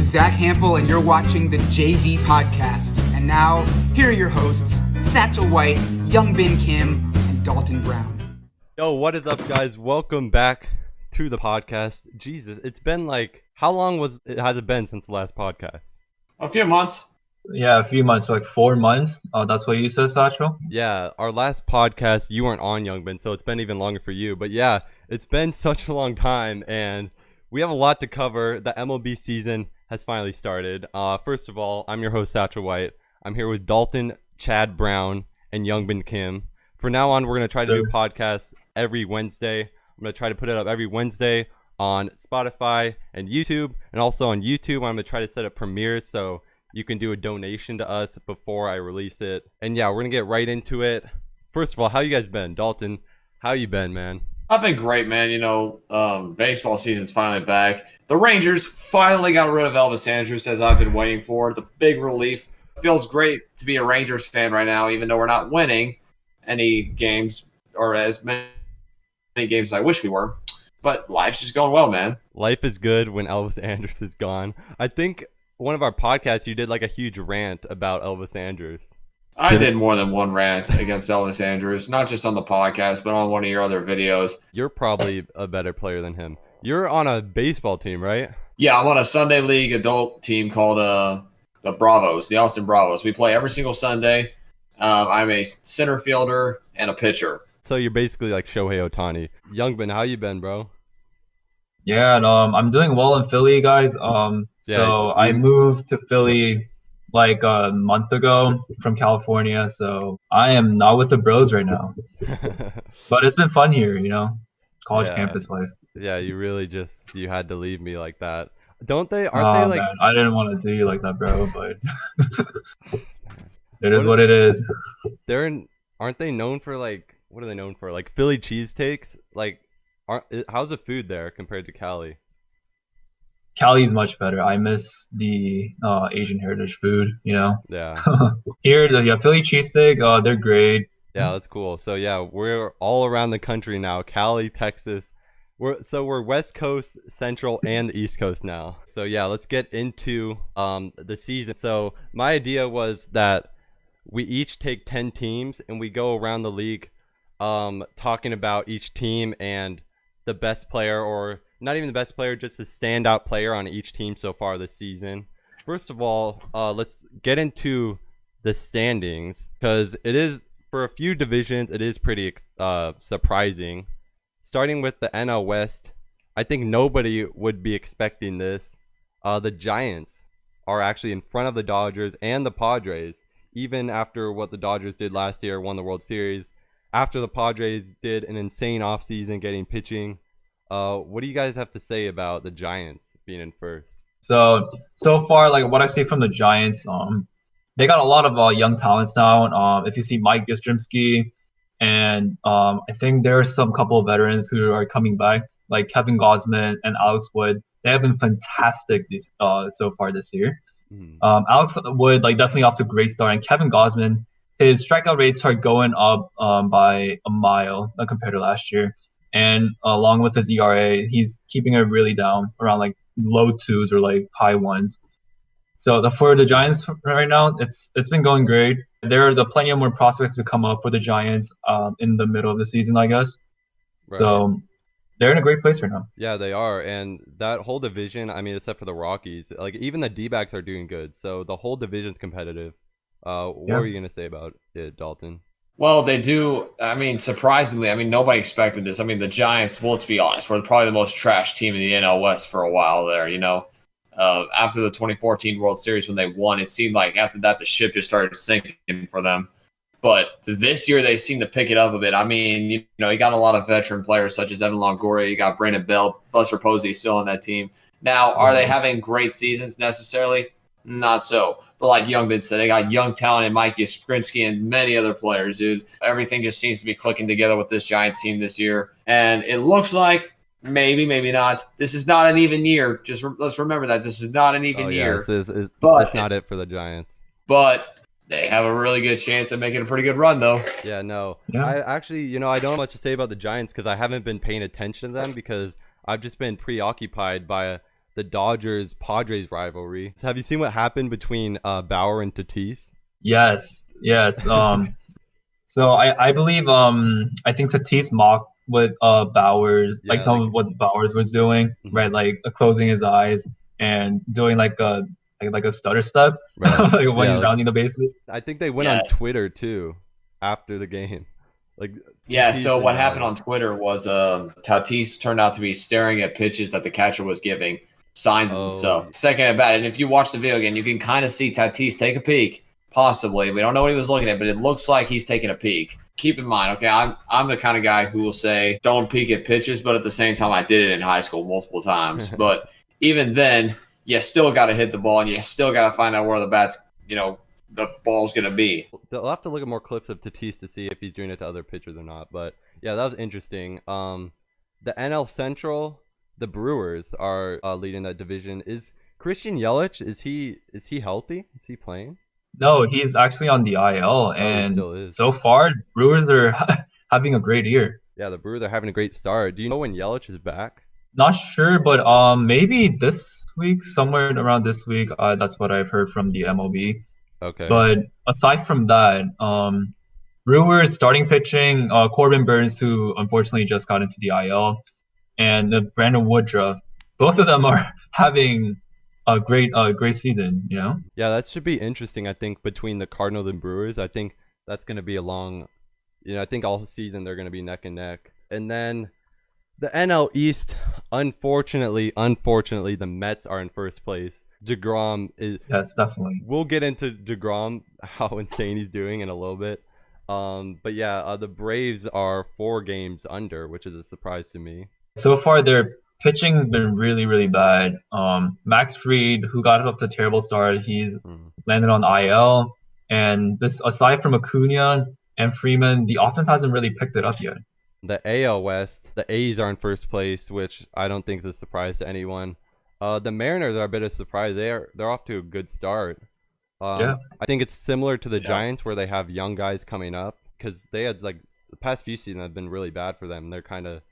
Zach Hampel, and you're watching the JV Podcast. And now, here are your hosts, Satchel White, Youngbin Kim, and Dalton Brown. Yo, what is up, guys? Welcome back to the podcast. Jesus, it's been like, how long has it been since the last podcast? A few months. Yeah, a few months, like 4 months. That's what you said, Satchel? Yeah, our last podcast, you weren't on, Youngbin, so it's been even longer for you. But yeah, it's been such a long time, and we have a lot to cover. The MLB season has finally started. First of all, I'm your host, Satchel White. I'm here with Dalton, Chad Brown, and Youngbin Kim. For now on, we're going to try to do podcasts every Wednesday. I'm going to try to put it up every Wednesday on Spotify and YouTube. And also on YouTube, I'm going to try to set up premieres so you can do a donation to us before I release it. And yeah, we're going to get right into it. First of all, how you guys been? Dalton, how you been, man? I've been great, man. You know, baseball season's finally back. The Rangers finally got rid of Elvis Andrus, as I've been waiting for. The big relief. Feels great to be a Rangers fan right now, even though we're not winning any games or as many games as I wish we were. But life's just going well, man. Life is good when Elvis Andrus is gone. I think one of our podcasts, you did like a huge rant about Elvis Andrus. I did more than one rant against Elvis Andrus, not just on the podcast, but on one of your other videos. You're probably a better player than him. You're on a baseball team, right? Yeah, I'm on a Sunday League adult team called the Bravos, the Austin Bravos. We play every single Sunday. I'm a center fielder and a pitcher. So you're basically like Shohei Ohtani. Youngbin, how you been, bro? Yeah, and, I'm doing well in Philly, guys. I moved to Philly like a month ago from California, so I am not with the bros right now. But it's been fun here, you know, college campus life. Yeah, you really you had to leave me like that. Don't they? Aren't they like? Man, I didn't want to do you like that, bro, but it is what it is. Aren't they known for like? What are they known for? Like Philly cheesesteaks? Like, how's the food there compared to Cali? Cali's much better. I miss the Asian heritage food, you know? Yeah. Here, Philly cheesesteak, they're great. Yeah, that's cool. So, yeah, we're all around the country now. Cali, Texas. We're West Coast, Central, and the East Coast now. So, yeah, let's get into the season. So, my idea was that we each take 10 teams, and we go around the league talking about each team and the best player, or not even the best player, just a standout player on each team so far this season. First of all, let's get into the standings, because it is, for a few divisions, it is pretty surprising. Starting with the NL West, I think nobody would be expecting this. The Giants are actually in front of the Dodgers and the Padres, even after what the Dodgers did last year, won the World Series. After the Padres did an insane offseason getting pitching. What do you guys have to say about the Giants being in first? So far, like what I see from the Giants, they got a lot of young talents now. If you see Mike Yastrzemski, and I think there's some couple of veterans who are coming back, like Kevin Gausman and Alex Wood. They have been fantastic so far this year. Alex Wood, like, definitely off to a great start, and Kevin Gausman, his strikeout rates are going up by a mile compared to last year. And along with his ERA, he's keeping it really down, around like low 2s or like high 1s. So for the Giants right now, it's been going great. There are plenty of more prospects to come up for the Giants in the middle of the season, I guess. Right. So they're in a great place right now. Yeah, they are. And that whole division, I mean, except for the Rockies, like even the D-backs are doing good. So the whole division's competitive. What are you going to say about it, Dalton? Well, they do. I mean, surprisingly, nobody expected this. I mean, the Giants, well, let's be honest, were probably the most trash team in the NL West for a while there, you know. After the 2014 World Series when they won, it seemed like after that the ship just started sinking for them. But this year they seem to pick it up a bit. I mean, you know, you got a lot of veteran players such as Evan Longoria. You got Brandon Bell, Buster Posey still on that team. Now, are they having great seasons necessarily? Not so. But like Youngbin said, they got young talent in Mike Yastrzemski and many other players, dude. Everything just seems to be clicking together with this Giants team this year. And it looks like maybe not. This is not an even year. Just let's remember that. This is not an even year. That's not it for the Giants. But they have a really good chance of making a pretty good run, though. Yeah, no. Yeah. I actually, you know, I don't have much to say about the Giants because I haven't been paying attention to them because I've just been preoccupied by the Dodgers Padres rivalry. So have you seen what happened between Bauer and Tatis? Yes, yes. So I believe I think Tatis mocked what Bowers like Yeah, some like of what Bowers was doing, right? Like closing his eyes and doing like a stutter step, right. like when Yeah, he's like rounding the bases. I think they went Yeah. on Twitter too after the game. Like Yeah, Tatis so and what happened Bauer. on Twitter was Tatis turned out to be staring at pitches that the catcher was giving, signs and Oh, stuff. Second at bat, and if you watch the video again, you can kind of see Tatis take a peek, possibly. We don't know what he was looking at, but it looks like he's taking a peek. Keep in mind, okay, I'm the kind of guy who will say don't peek at pitches, but at the same time, I did it in high school multiple times. But even then, you still got to hit the ball, and you still got to find out where the bat's, the ball's going to be. They'll have to look at more clips of Tatis to see if he's doing it to other pitchers or not. But yeah, that was interesting. The NL Central, the Brewers are leading that division. Is Christian Yelich, is he healthy? Is he playing? No, he's actually on the IL, He and still is. so far Brewers are having a great year. Yeah, the Brewers are having a great start. Do you know when Yelich is back? Not sure, but maybe this week, somewhere around this week. That's what I've heard from the MLB. Okay. But aside from that, Brewers starting pitching, Corbin Burns, who unfortunately just got into the IL, and Brandon Woodruff, both of them are having a great season. Yeah, that should be interesting. I think between the Cardinals and Brewers, I think that's going to be a long. I think all season they're going to be neck and neck. And then the NL East, unfortunately, the Mets are in first place. DeGrom is. Yes, definitely. We'll get into DeGrom, how insane he's doing in a little bit. But yeah, the Braves are 4 games under, which is a surprise to me. So far, their pitching's been really, really bad. Max Fried, who got off to a terrible start, he's landed on IL. And this, aside from Acuna and Freeman, the offense hasn't really picked it up yet. The AL West, the A's are in first place, which I don't think is a surprise to anyone. The Mariners are a bit of a surprise. They're off to a good start. Yeah. I think it's similar to the Giants where they have young guys coming up because they had the past few seasons have been really bad for them. They're kind of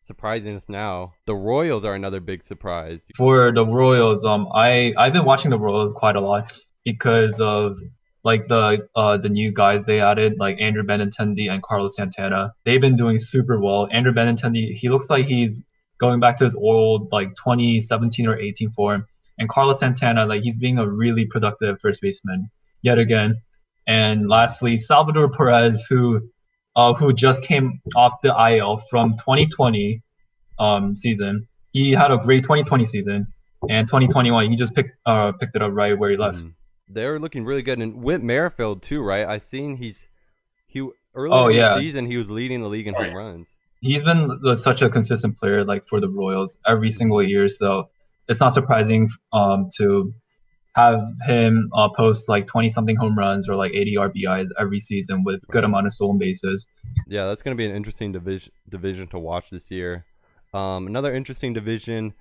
surprising us now. The Royals are another big surprise. For the Royals, I've been watching the Royals quite a lot because of the new guys they added, like Andrew Benintendi and Carlos Santana. They've been doing super well. Andrew Benintendi, he looks like he's going back to his old 2017 or 18 form. And Carlos Santana, he's being a really productive first baseman yet again. And lastly, Salvador Perez, who just came off the IL from 2020 season. He had a great 2020 season, and 2021 he just picked it up right where he left. They're looking really good, and Whit Merrifield too, right? I seen he earlier in the season he was leading the league in home runs. He's been such a consistent player for the Royals every single year, so it's not surprising to have him post 20-something home runs or 80 RBIs every season with good amount of stolen bases. Yeah, that's going to be an interesting division to watch this year. Another interesting division,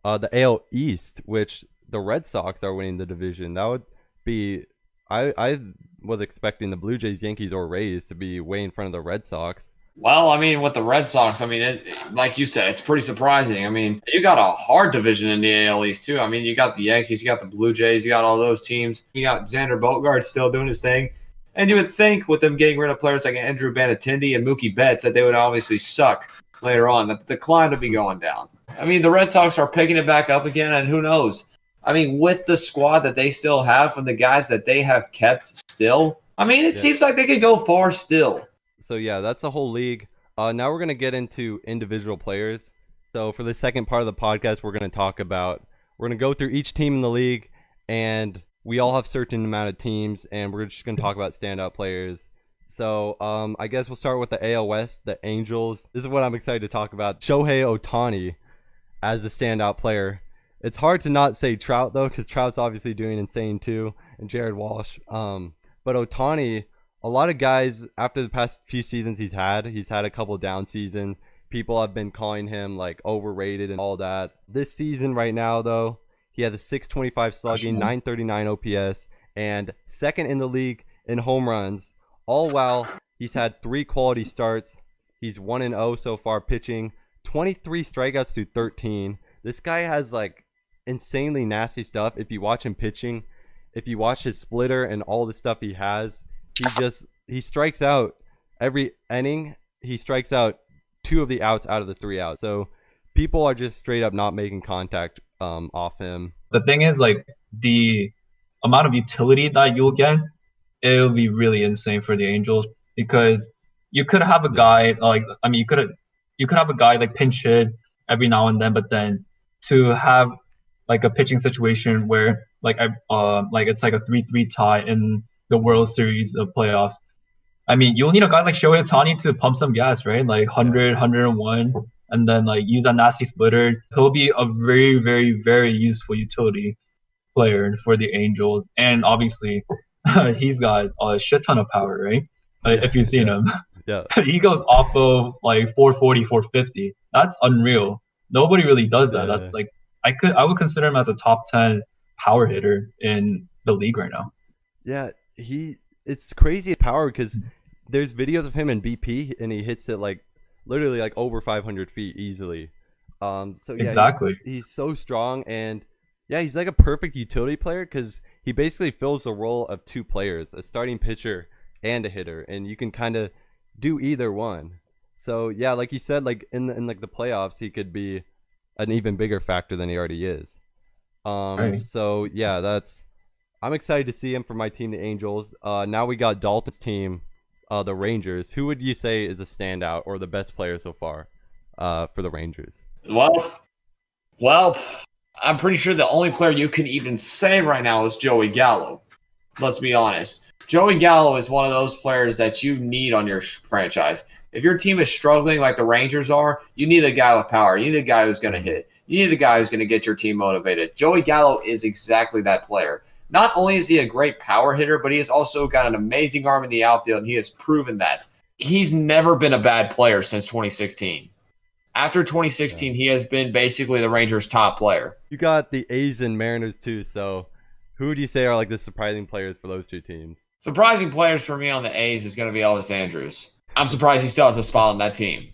the AL East, which the Red Sox are winning the division. That would be I was expecting the Blue Jays, Yankees, or Rays to be way in front of the Red Sox. Well, with the Red Sox, like you said, it's pretty surprising. You got a hard division in the AL East, too. You got the Yankees, you got the Blue Jays, you got all those teams. You got Xander Bogaerts still doing his thing. And you would think with them getting rid of players like Andrew Benintendi and Mookie Betts that they would obviously suck later on, that the decline would be going down. The Red Sox are picking it back up again, and who knows? With the squad that they still have from the guys that they have kept still, it seems like they could go far still. So yeah, that's the whole league. Now we're going to get into individual players. So for the second part of the podcast, we're going to go through each team in the league, and we all have certain amount of teams, and we're just going to talk about standout players. So I guess we'll start with the AL West, the Angels. This is what I'm excited to talk about. Shohei Ohtani as a standout player. It's hard to not say Trout, though, because Trout's obviously doing insane, too, and Jared Walsh. But Ohtani, a lot of guys, after the past few seasons he's had a couple down seasons. People have been calling him overrated and all that. This season right now, though, he has a 625 slugging, 939 OPS, and second in the league in home runs. All while he's had 3 quality starts. He's 1-0 so far pitching, 23 strikeouts to 13. This guy has insanely nasty stuff. If you watch him pitching, if you watch his splitter and all the stuff he has, he strikes out every inning. He strikes out 2 of the outs out of the 3 outs. So people are just straight up not making contact off him. The thing is, like, the amount of utility that you'll get, it'll be really insane for the Angels, because you could have a guy you could have a guy like pinch hit every now and then, but then to have like a pitching situation where like it's like a 3-3 tie in the World Series of playoffs. I mean, you'll need a guy like Shohei Ohtani to pump some gas, right? Like 100, 101, and then like use a nasty splitter. He'll be a very, very, very useful utility player for the Angels. And obviously, he's got a shit ton of power, right? If you've seen him. Yeah. He goes off of like 440, 450. That's unreal. Nobody really does that. Yeah. That's like I would consider him as a top 10 power hitter in the league right now. Yeah, it's crazy power, because there's videos of him in BP and he hits it like literally like over 500 feet easily. So yeah, exactly. He's so strong, and yeah, he's like a perfect utility player because he basically fills the role of 2 players, a starting pitcher and a hitter, and you can kind of do either one. So yeah, like you said, like in like the playoffs, he could be an even bigger factor than he already is. Right. So yeah, I'm excited to see him for my team, the Angels. Now we got Dalton's team, the Rangers. Who would you say is a standout or the best player so far for the Rangers? Well, I'm pretty sure the only player you can even say right now is Joey Gallo. Let's be honest. Joey Gallo is one of those players that you need on your franchise. If your team is struggling like the Rangers are, you need a guy with power. You need a guy who's going to hit. You need a guy who's going to get your team motivated. Joey Gallo is exactly that player. Not only is he a great power hitter, but he has also got an amazing arm in the outfield, and he has proven that. He's never been a bad player since 2016. After 2016, he has been basically the Rangers' top player. You got the A's and Mariners too, so who would you say are like the surprising players for those 2 teams? Surprising players for me on the A's is going to be Elvis Andrews. I'm surprised he still has a spot on that team.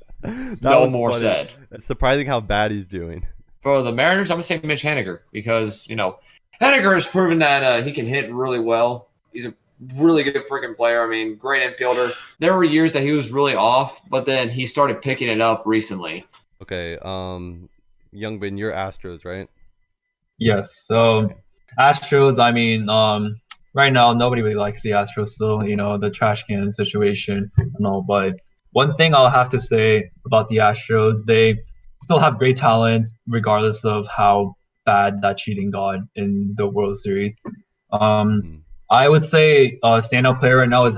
No more said. It's surprising how bad he's doing. For the Mariners, I'm going to say Mitch Haniger because, Haniger has proven that he can hit really well. He's a really good freaking player. I mean, great infielder. There were years that he was really off, but then he started picking it up recently. Okay, Youngbin, you're Astros, right? Yes. So Astros, I mean, right now nobody really likes the Astros still, the trash can situation and all. But one thing I'll have to say about the Astros, they still have great talent regardless of how bad that cheating got in the World Series. I would say a standout player right now is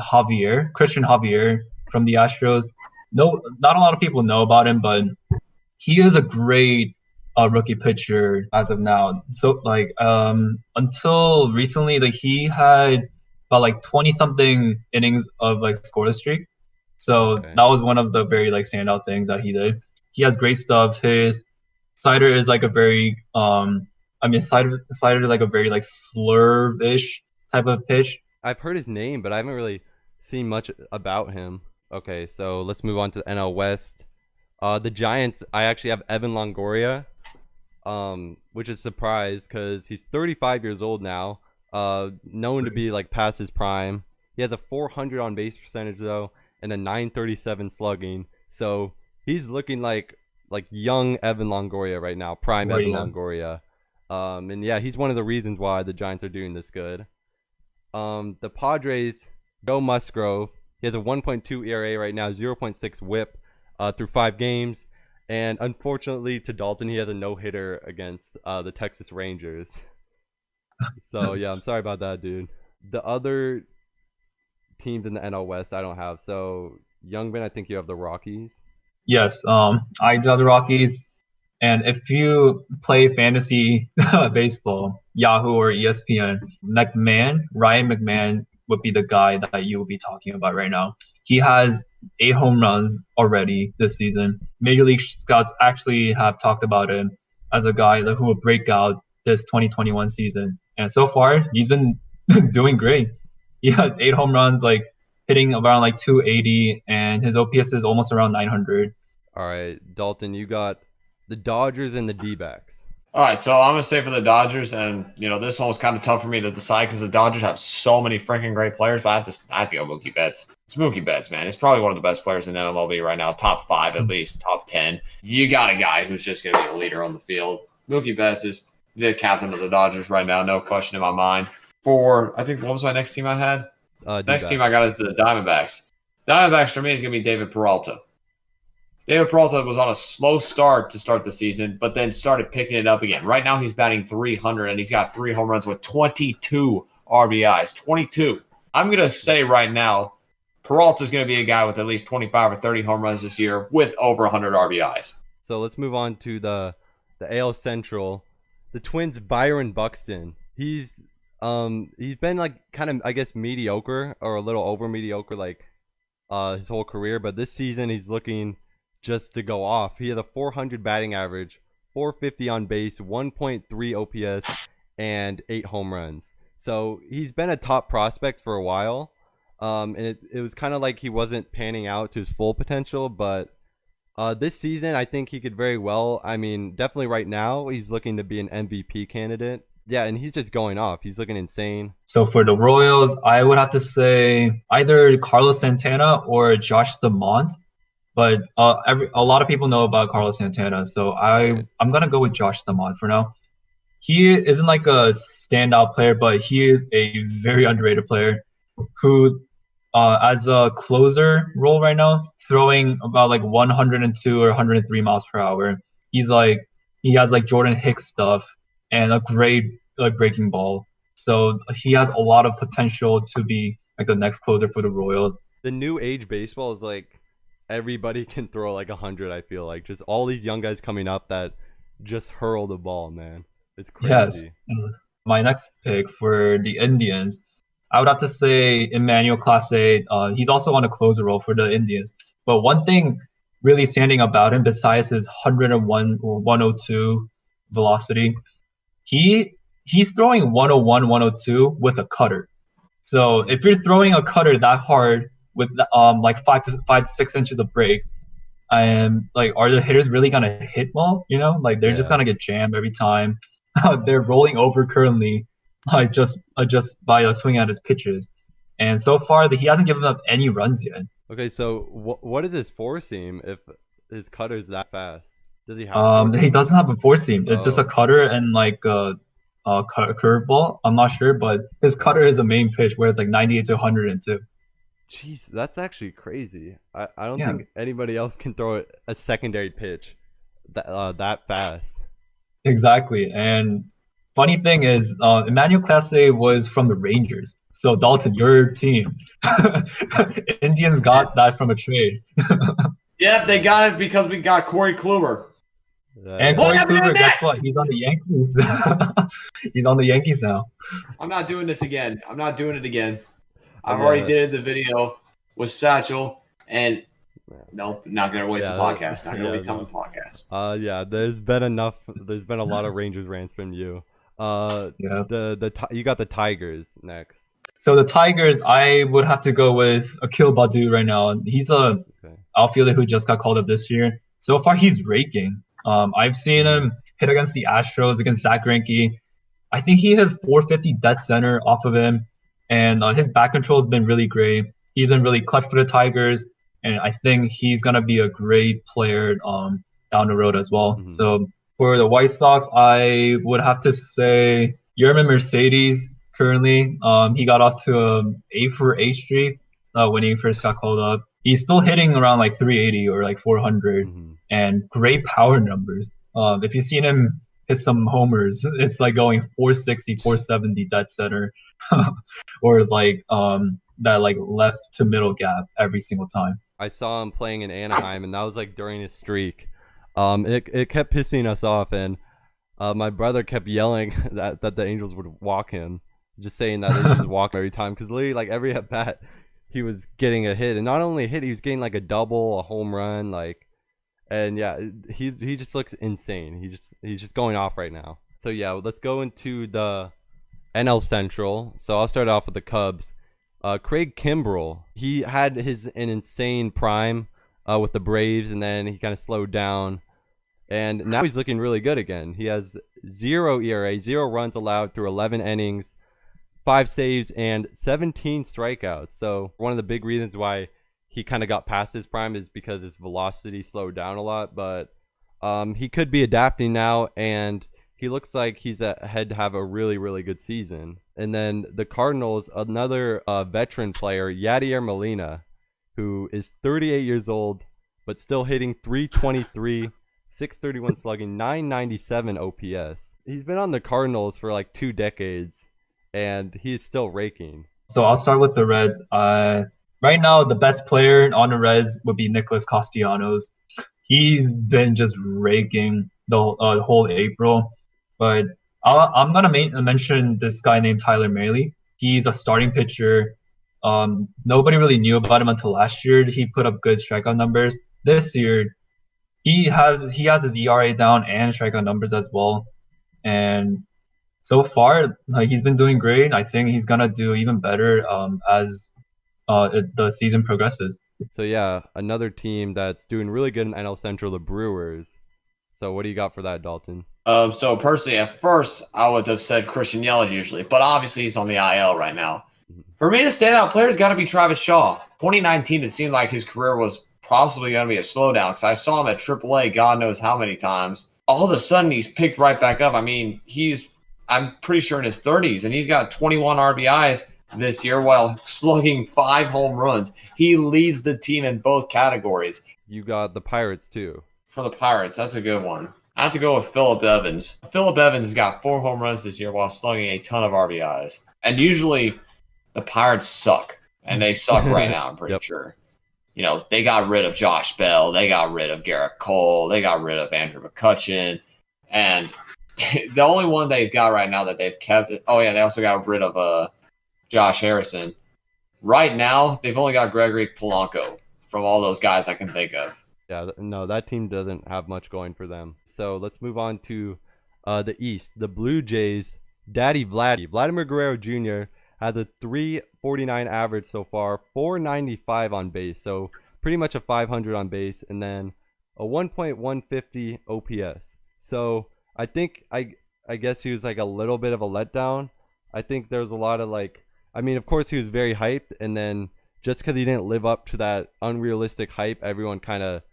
Christian Javier from the Astros. No, not a lot of people know about him, but he is a great rookie pitcher as of now. So until recently, he had about 20-something innings of scoreless streak. So that was one of the very standout things that he did. He has great stuff. His slider is a very slider is a very slurve-ish type of pitch. I've heard his name, but I haven't really seen much about him. Okay, so let's move on to the NL West. The Giants, I actually have Evan Longoria, which is a surprise because he's 35 years old now, known to be past his prime. He has a 400 on base percentage though, and a 937 slugging. So he's looking like young Evan Longoria right now, prime Evan Longoria. And yeah, he's one of the reasons why the Giants are doing this good. The Padres, Joe Musgrove, he has a 1.2 ERA right now, 0.6 WHIP through 5 games. And unfortunately to Dalton, he has a no-hitter against the Texas Rangers. So yeah, I'm sorry about that, dude. The other teams in the NL West I don't have. So Youngman, I think you have the Rockies. Yes, I do have the Rockies. And if you play fantasy baseball, Yahoo or ESPN, Ryan McMahon would be the guy that you will be talking about right now. He has 8 home runs already this season. Major League Scouts actually have talked about him as a guy who will break out this 2021 season. And so far, he's been doing great. He had 8 home runs, hitting around 280, and his OPS is almost around 900. All right, Dalton, you got the Dodgers and the D-backs. All right, so I'm gonna say for the Dodgers, and this one was kind of tough for me to decide because the Dodgers have so many freaking great players. But I have to go Mookie Betts. It's Mookie Betts, man. He's probably one of the best players in MLB right now, top 5 at least, top 10. You got a guy who's just gonna be a leader on the field. Mookie Betts is the captain of the Dodgers right now, no question in my mind. For I think what was my next team I had? Next team I got is the Diamondbacks. Diamondbacks for me is gonna be David Peralta. David Peralta was on a slow start to start the season, but then started picking it up again. Right now, he's batting 300, and he's got 3 home runs with 22 RBIs. 22. I'm going to say right now, Peralta is going to be a guy with at least 25 or 30 home runs this year with over 100 RBIs. So let's move on to the AL Central. The Twins' Byron Buxton. He's been like kind of, I guess, mediocre or a little over mediocre like his whole career, but this season he's looking just to go off. He had a 400 batting average, 450 on base, 1.3 OPS, and 8 home runs. So he's been a top prospect for a while. And it was kind of like he wasn't panning out to his full potential, but this season I think he could very well. I mean, definitely right now he's looking to be an MVP candidate. Yeah, and he's just going off. He's looking insane. So for the Royals, I would have to say either Carlos Santana or Josh DeMont. But a lot of people know about Carlos Santana, so I'm gonna go with Josh DeMont for now. He isn't like a standout player, but he is a very underrated player who, as a closer role right now, throwing about like 102 or 103 miles per hour. He has like Jordan Hicks stuff and a great breaking ball. So he has a lot of potential to be like the next closer for the Royals. The new age baseball is like everybody can throw like 100. I feel like just all these young guys coming up that just hurl the ball, man. It's crazy. Yes. My next pick for the Indians, I would have to say Emmanuel Clase. He's also on a closer role for the Indians. But one thing really standing about him, besides his 101 or 102 velocity, he's throwing 101, 102 with a cutter. So if you're throwing a cutter that hard with like 5 to 6 inches of break, and like, are the hitters really gonna hit well? Like they're just gonna get jammed every time. They're rolling over currently, just by swinging at his pitches. And so far, he hasn't given up any runs yet. Okay, so what is his four seam if his cutter's that fast? Does he have? He doesn't have a four seam. It's just a cutter and like a curveball. I'm not sure, but his cutter is a main pitch where it's like 98 to 102. Jeez, that's actually crazy. I don't think anybody else can throw a secondary pitch that fast. Exactly. And funny thing is, Emmanuel Clase was from the Rangers. So Dalton, your team, Indians got that from a trade. Yep, they got it because we got Corey Kluber. And Corey Kluber, guess what? He's on the Yankees. He's on the Yankees now. I'm not doing this again. I'm not doing it again. I've already did the video with Satchel, and nope, not gonna waste the podcast. Not gonna waste time on the podcast. There's been enough. There's been a lot of Rangers rants from you. You got the Tigers next. So the Tigers, I would have to go with Akil Baddoo right now. He's a outfielder who just got called up this year. So far, he's raking. I've seen him hit against the Astros, against Zach Greinke. I think he hit 450 dead center off of him. And his back control has been really great. He's been really clutch for the Tigers, and I think he's gonna be a great player down the road as well. Mm-hmm. So for the White Sox, I would have to say Yermin Mercedes. Currently, he got off to a 8-for-8 streak when he first got called up. He's still hitting around like 380 or like 400, and great power numbers. If you've seen him hit some homers, it's like going 460, 470 dead center. Or like that like left to middle gap every single time. I saw him playing in Anaheim, and that was like during his streak. It kept pissing us off, and my brother kept yelling that the Angels would walk him, just saying that they just walk him every time, because literally like every at bat he was getting a hit, and not only a hit, he was getting like a double, a home run, like, and yeah, he just looks insane. He's just going off right now. So yeah, let's go into the NL Central. So I'll start off with the Cubs. Craig Kimbrell, he had an insane prime with the Braves, and then he kind of slowed down. And now he's looking really good again. He has 0 ERA, 0 runs allowed through 11 innings, 5 saves, and 17 strikeouts. So one of the big reasons why he kind of got past his prime is because his velocity slowed down a lot. But he could be adapting now, and he looks like he's ahead to have a really, really good season. And then the Cardinals, another veteran player, Yadier Molina, who is 38 years old, but still hitting 323, 631 slugging, 997 OPS. He's been on the Cardinals for like 2 decades, and he's still raking. So I'll start with the Reds. Right now, the best player on the Reds would be Nicholas Castellanos. He's been just raking the whole April. But I'm going to mention this guy named Tyler Mahle. He's a starting pitcher. Nobody really knew about him until last year. He put up good strikeout numbers. This year, he has his ERA down and strikeout numbers as well. And so far, he's been doing great. I think he's going to do even better as the season progresses. So yeah, another team that's doing really good in NL Central, the Brewers. So what do you got for that, Dalton? So personally, at first, I would have said Christian Yelich usually, but obviously he's on the IL right now. For me, the standout player's got to be Travis Shaw. 2019, it seemed like his career was possibly going to be a slowdown because I saw him at AAA God knows how many times. All of a sudden, he's picked right back up. I mean, I'm pretty sure in his 30s, and he's got 21 RBIs this year while slugging 5 home runs. He leads the team in both categories. You got the Pirates too. For the Pirates, that's a good one. I have to go with Phillip Evans. Phillip Evans has got 4 home runs this year while slugging a ton of RBIs. And usually the Pirates suck, and they suck right now, I'm pretty sure. You know, they got rid of Josh Bell. They got rid of Garrett Cole. They got rid of Andrew McCutchen. And the only one they've got right now that they've kept – oh, yeah, they also got rid of Josh Harrison. Right now, they've only got Gregory Polanco from all those guys I can think of. Yeah, no, that team doesn't have much going for them. So let's move on to the East. The Blue Jays, Daddy Vladimir Guerrero Jr. has a 349 average so far, 495 on base. So pretty much a 500 on base, and then a 1.150 OPS. So I think I guess he was like a little bit of a letdown. I think there was a lot of of course he was very hyped, and then just because he didn't live up to that unrealistic hype, everyone kind of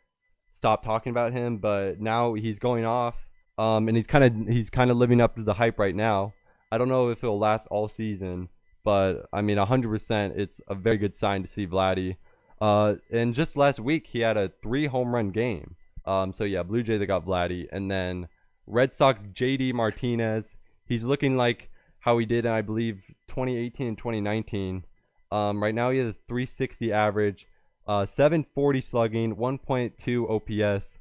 stopped talking about him. But now he's going off, and he's kind of living up to the hype right now. I don't know if it'll last all season, but I mean 100% it's a very good sign to see Vladdy. And just last week he had a 3 home run game. So yeah, Blue Jays, they got Vladdy. And then Red Sox, JD Martinez. He's looking like how he did in, I believe, 2018 and 2019. Right now he has a 360 average, 740 slugging, 1.2 OPS,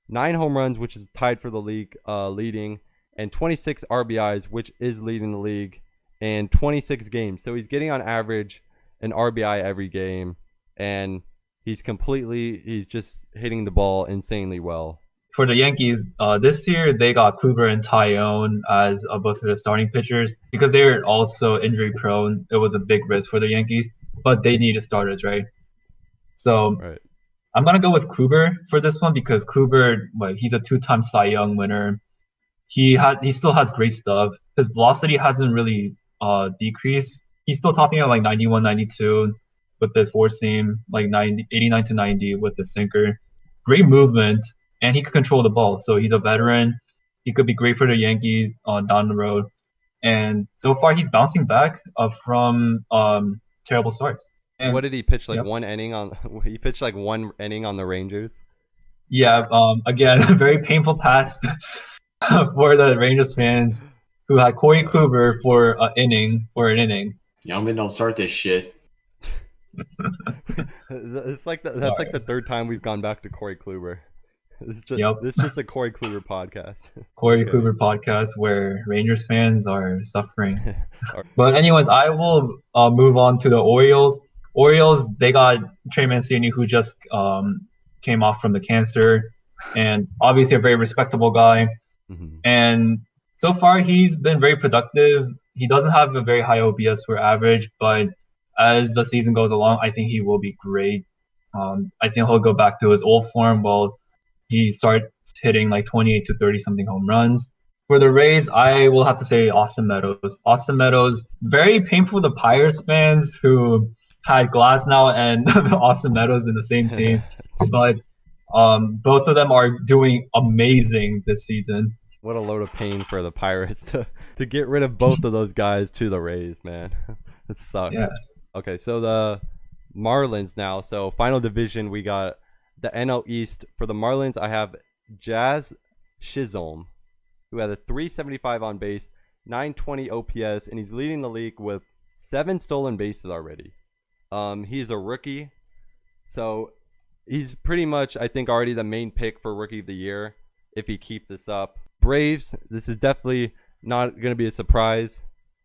9 home runs, which is tied for the league leading, and 26 RBIs, which is leading the league, and 26 games. So he's getting on average an RBI every game, and he's just hitting the ball insanely well. For the Yankees, this year they got Kluber and Tyone as both of the starting pitchers because they're also injury prone. It was a big risk for the Yankees, but they needed starters, right? So right. I'm gonna go with Kluber for this one because Kluber, he's a 2-time Cy Young winner. He still has great stuff. His velocity hasn't really decreased. He's still topping at like 91, 92 with his four seam, like 89 to 90 with the sinker. Great movement. And he could control the ball. So he's a veteran. He could be great for the Yankees down the road. And so far, he's bouncing back from terrible starts. And, what did he pitch? One inning on? He pitched like 1 inning on the Rangers. Yeah. Again, a very painful pass for the Rangers fans who had Corey Kluber for an inning. Youngman, don't start this shit. That's like the 3rd time we've gone back to Corey Kluber. This is just a Corey Kluber podcast. Corey Kluber podcast where Rangers fans are suffering. But anyways, I will move on to the Orioles. Orioles, they got Trey Mancini, who just came off from the cancer, and obviously a very respectable guy. Mm-hmm. And so far, he's been very productive. He doesn't have a very high OPS for average, but as the season goes along, I think he will be great. I think he'll go back to his old form while he starts hitting like 28 to 30 something home runs. For the Rays, I will have to say Austin Meadows. Austin Meadows, very painful for the Pirates fans who had Glasnow and Austin Meadows in the same team, but both of them are doing amazing this season. What a load of pain for the Pirates to get rid of both of those guys to the Rays, man. It sucks. Yes. Okay, so the Marlins now. So final division, we got the NL East. For the Marlins, I have Jazz Chisholm, who had a 375 on base, 920 OPS, and he's leading the league with 7 stolen bases already. He's a rookie, so he's pretty much, I think, already the main pick for Rookie of the Year if he keeps this up. Braves, this is definitely not going to be a surprise,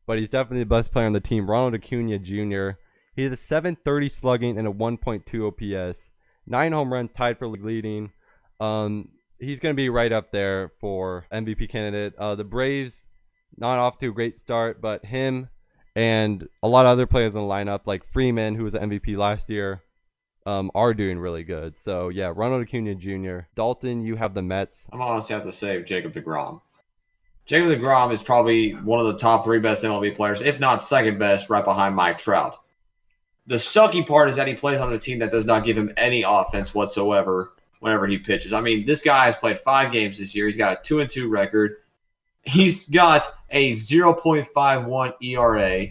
but he's definitely the best player on the team. Ronald Acuna Jr. He has a 730 slugging and a 1.2 OPS, 9 home runs, tied for league leading. He's going to be right up there for MVP candidate. The Braves, not off to a great start, but him and a lot of other players in the lineup, like Freeman, who was the MVP last year, are doing really good. So, yeah, Ronald Acuna Jr. Dalton, you have the Mets. I'm honestly have to say Jacob deGrom. Jacob deGrom is probably one of the top 3 best MLB players, if not second best, right behind Mike Trout. The sucky part is that he plays on a team that does not give him any offense whatsoever whenever he pitches. I mean, this guy has played 5 games this year. He's got a 2-2 record. He's got a 0.51 ERA,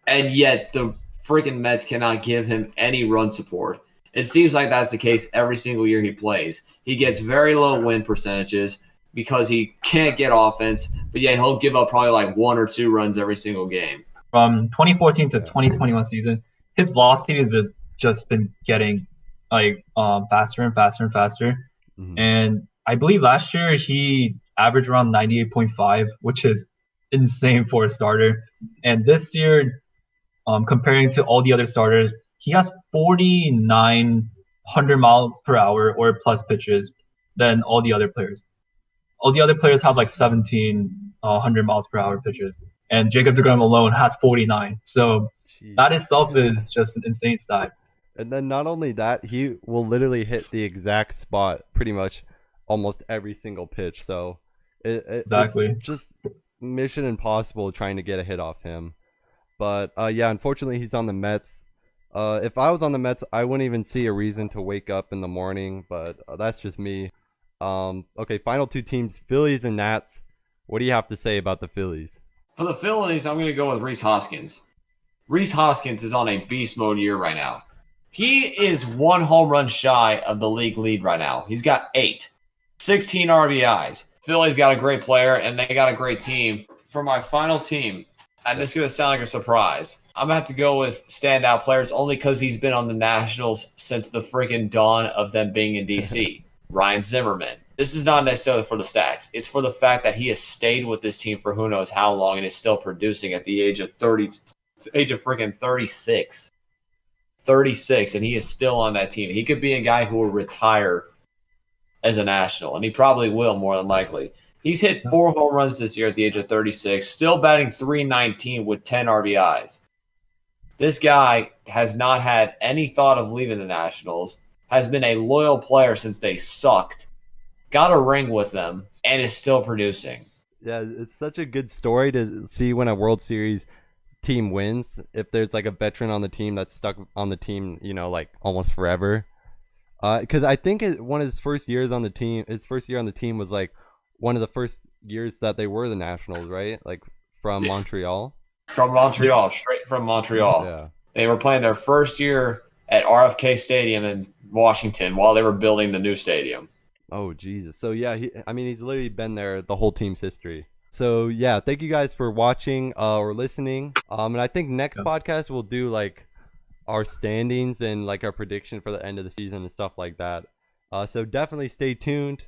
and yet the freaking Mets cannot give him any run support. It seems like that's the case every single year he plays. He gets very low win percentages because he can't get offense, but yeah, he'll give up probably like 1 or 2 runs every single game. From 2014 to 2021 season, his velocity has just been getting like faster and faster and faster. Mm-hmm. And I believe last year he averaged around 98.5, which is insane for a starter. And this year, comparing to all the other starters, he has 4,900 miles per hour or plus pitches than all the other players. All the other players have like 1,700 miles per hour pitches, and Jacob deGrom alone has 49. So that itself is just an insane stat. And then not only that, he will literally hit the exact spot pretty much almost every single pitch. So Exactly. it's just mission impossible trying to get a hit off him. But yeah, unfortunately, he's on the Mets. If I was on the Mets, I wouldn't even see a reason to wake up in the morning, but that's just me. Okay, final 2 teams, Phillies and Nats. What do you have to say about the Phillies? For the Phillies, I'm going to go with Rhys Hoskins. Rhys Hoskins is on a beast mode year right now. He is 1 home run shy of the league lead right now. He's got 8, 16 RBIs. Philly's got a great player, and they got a great team. For my final team, and this is going to sound like a surprise, I'm going to have to go with standout players only because he's been on the Nationals since the freaking dawn of them being in D.C. Ryan Zimmerman. This is not necessarily for the stats. It's for the fact that he has stayed with this team for who knows how long and is still producing at the age of 36. 36, and he is still on that team. He could be a guy who will retire as a National, and he probably will more than likely. He's hit 4 home runs this year at the age of 36, still batting .319 with 10 RBIs. This guy has not had any thought of leaving the Nationals, has been a loyal player since they sucked, got a ring with them, and is still producing. Yeah, it's such a good story to see when a World Series team wins. If there's like a veteran on the team that's stuck on the team, you know, like almost forever. Because I think one of his first years on the team, his first year on the team was like one of the first years that they were the Nationals, right? Like from Montreal. From Montreal, straight from Montreal. Yeah. They were playing their first year at RFK Stadium in Washington while they were building the new stadium. Oh, Jesus. So, yeah, he's literally been there the whole team's history. So, yeah, thank you guys for watching or listening. And I think next podcast we'll do, like, our standings and, like, our prediction for the end of the season and stuff like that. So, definitely stay tuned.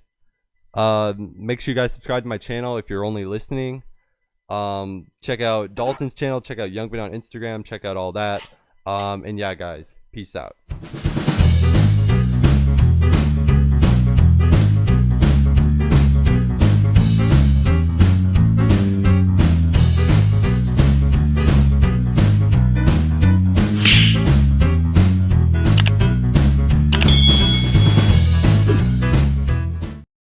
Make sure you guys subscribe to my channel if you're only listening. Check out Dalton's channel. Check out Youngbin on Instagram. Check out all that. And, yeah, guys, peace out.